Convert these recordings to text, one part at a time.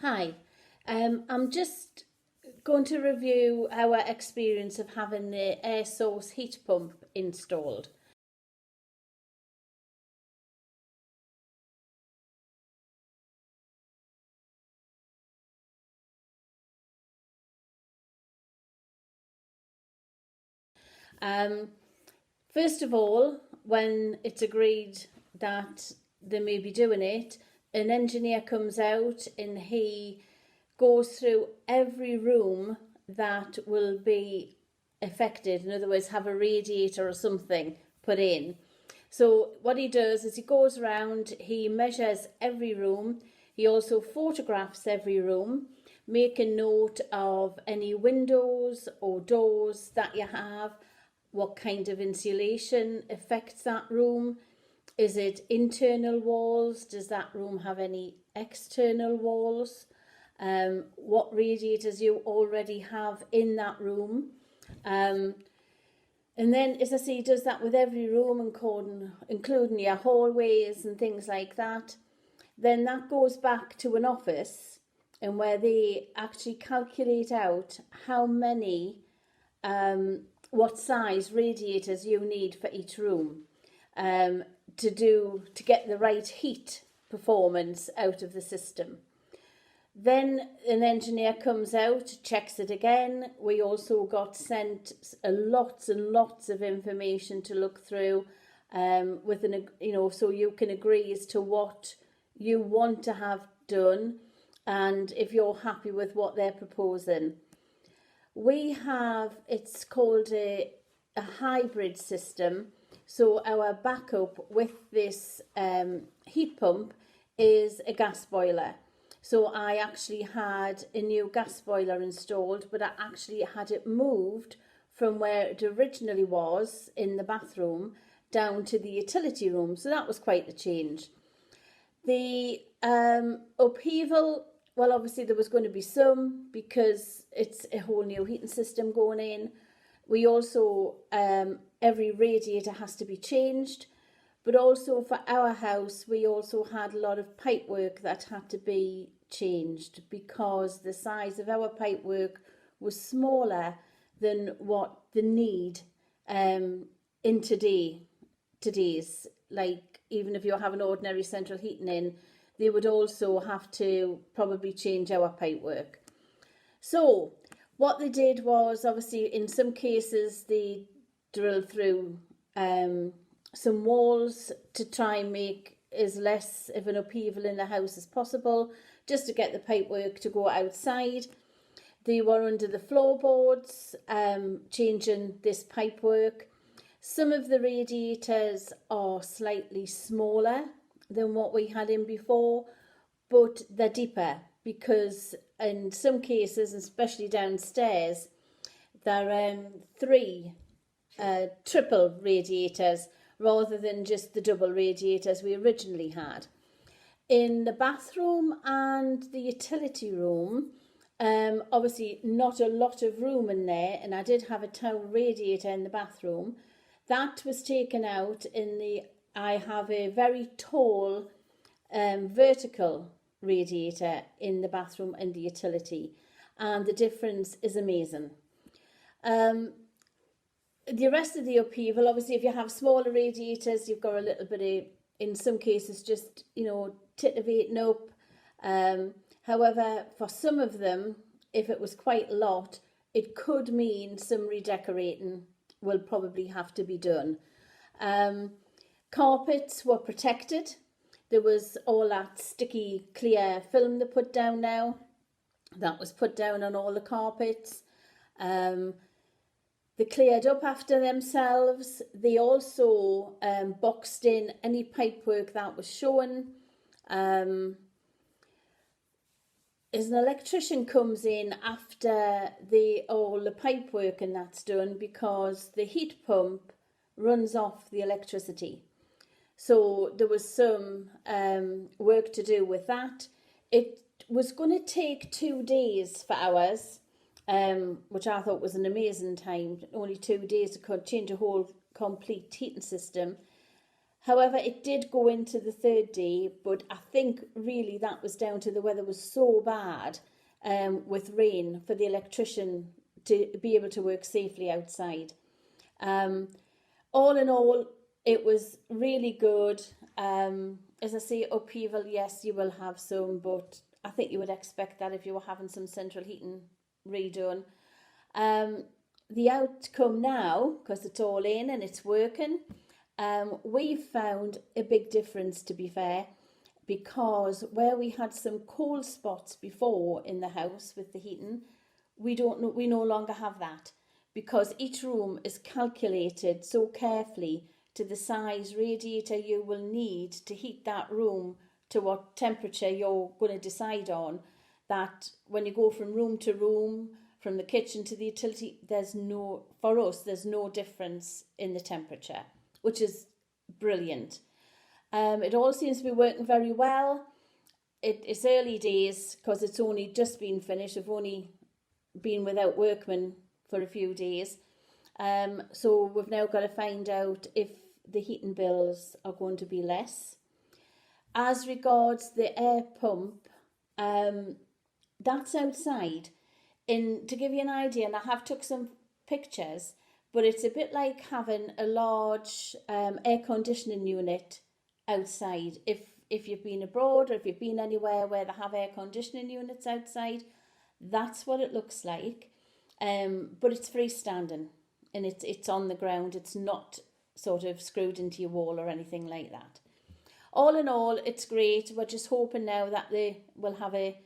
Hi, I'm just going to review our experience of having the air source heat pump installed. Um, First of all, when it's agreed that they may be doing it, an engineer comes out and he goes through every room that will be affected. In other words, have a radiator or something put in. So what he does is he goes around, he measures every room, he also photographs every room, make a note of any windows or doors that you have, what kind of insulation affects that room. Is it internal walls? Does that room have any external walls? What radiators you already have in that room. And then, as I say, he does that with every room, including your hallways and things like that. Then that goes back to an office and where they actually calculate out how many, what size radiators you need for each room to get the right heat performance out of the system. Then an engineer comes out, checks it again. We also got sent lots and lots of information to look through, so you can agree as to what you want to have done, and if you're happy with what they're proposing. It's called a hybrid system. So our backup with this heat pump is a gas boiler. So I actually had a new gas boiler installed, but I actually had it moved from where it originally was in the bathroom down to the utility room. So that was quite a change. The upheaval, well, obviously there was going to be some because it's a whole new heating system going in. We also, every radiator has to be changed. But also for our house, we also had a lot of pipework that had to be changed because the size of our pipework was smaller than what the need in today's. Like, even if you're having ordinary central heating in, they would also have to probably change our pipework. So what they did was, obviously, in some cases, they drilled through some walls to try and make as less of an upheaval in the house as possible, just to get the pipework to go outside. They were under the floorboards, changing this pipework. Some of the radiators are slightly smaller than what we had in before, but they're deeper because in some cases, especially downstairs, there are three triple radiators rather than just the double radiators we originally had. In the bathroom and the utility room, obviously not a lot of room in there, and I did have a towel radiator in the bathroom. That was taken out I have a very tall vertical radiator in the bathroom and the utility, and the difference is amazing. The rest of the upheaval, obviously, if you have smaller radiators, you've got a little bit of, in some cases, just, titivating up. However, for some of them, if it was quite a lot, it could mean some redecorating will probably have to be done. Carpets were protected. There was all that sticky, clear film they put down now. That was put down on all the carpets. They cleared up after themselves. They also boxed in any pipework that was shown. As an electrician comes in after all the pipework and that's done, because the heat pump runs off the electricity. So there was some work to do with that. It was going to take 2 days for ours. Which I thought was an amazing time. Only 2 days to change a whole complete heating system. However, it did go into the third day, but I think really that was down to the weather was so bad with rain for the electrician to be able to work safely outside. All in all, it was really good. As I say, upheaval, yes, you will have some, but I think you would expect that if you were having some central heating redone. The outcome now, because it's all in and it's working, we've found a big difference, to be fair, because where we had some cold spots before in the house with the heating, we no longer have that, because each room is calculated so carefully to the size radiator you will need to heat that room to what temperature you're going to decide on, that when you go from room to room, from the kitchen to the utility, there's no difference in the temperature, which is brilliant. It all seems to be working very well. It's early days because it's only just been finished. I've only been without workmen for a few days. So we've now got to find out if the heating bills are going to be less. As regards the air pump, that's outside. To give you an idea, and I have took some pictures, but it's a bit like having a large air conditioning unit outside. If you've been abroad or if you've been anywhere where they have air conditioning units outside, that's what it looks like. But it's freestanding and it's on the ground. It's not sort of screwed into your wall or anything like that. All in all, it's great. We're just hoping now that they will have a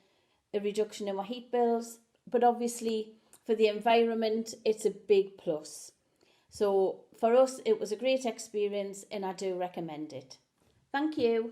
reduction in our heat bills. But obviously, for the environment, it's a big plus. So for us, it was a great experience and I do recommend it. Thank you.